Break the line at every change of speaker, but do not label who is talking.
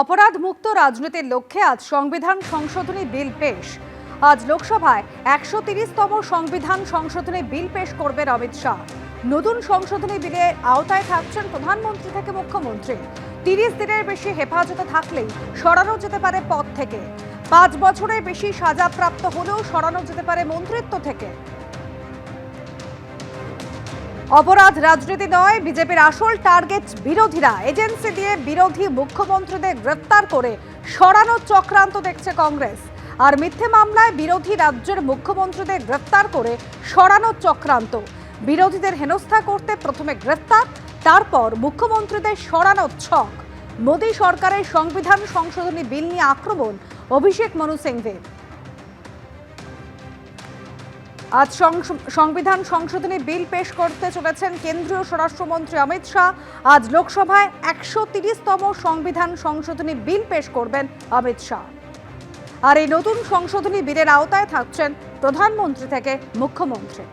অপরাধ মুক্ত রাজনীতির লক্ষ্যে আজ সংবিধান সংশোধনী বিল পেশ। আজ লোকসভায় 130তম সংবিধান সংশোধনী বিল পেশ করবেন অমিত শাহ। নতুন সংশোধনী বিলের আওতায় থাকছেন প্রধানমন্ত্রী থেকে মুখ্যমন্ত্রী। 30 দিনের বেশি হেফাজতে থাকলেই সরানো যেতে পারে পদ থেকে। 5 বছরের বেশি সাজাপ্রাপ্ত হলেও সরানো যেতে পারে মন্ত্রিত্ব থেকে। অপরাধ রাজনীতি নয়, বিজেপির আসল টার্গেট বিরোধীরা। এজেন্সি দিয়ে বিরোধী মুখ্যমন্ত্রীদের গ্রেফতার করে সরানোর চক্রান্ত দেখছে কংগ্রেস। আর মিথ্যে মামলায় বিরোধী রাজ্যের মুখ্যমন্ত্রীদের গ্রেফতার করে সরানোর চক্রান্ত। বিরোধীদের হেনস্থা করতে প্রথমে গ্রেফতার, তারপর মুখ্যমন্ত্রীদের সরানোর ছক। মোদী সরকারের সংবিধান সংশোধনী বিল নিয়ে আক্রমণ অভিষেক মনু সিংভির। আজ সংবিধান সংশোধনী বিল পেশ করতে চলেছেন কেন্দ্রীয় স্বরাষ্ট্রমন্ত্রী অমিত শাহ। আজ লোকসভায় 130তম সংবিধান সংশোধনী বিল পেশ করবেন অমিত শাহ। আর এই নতুন সংশোধনী বিলের আওতায় থাকছেন প্রধানমন্ত্রী থেকে মুখ্যমন্ত্রী।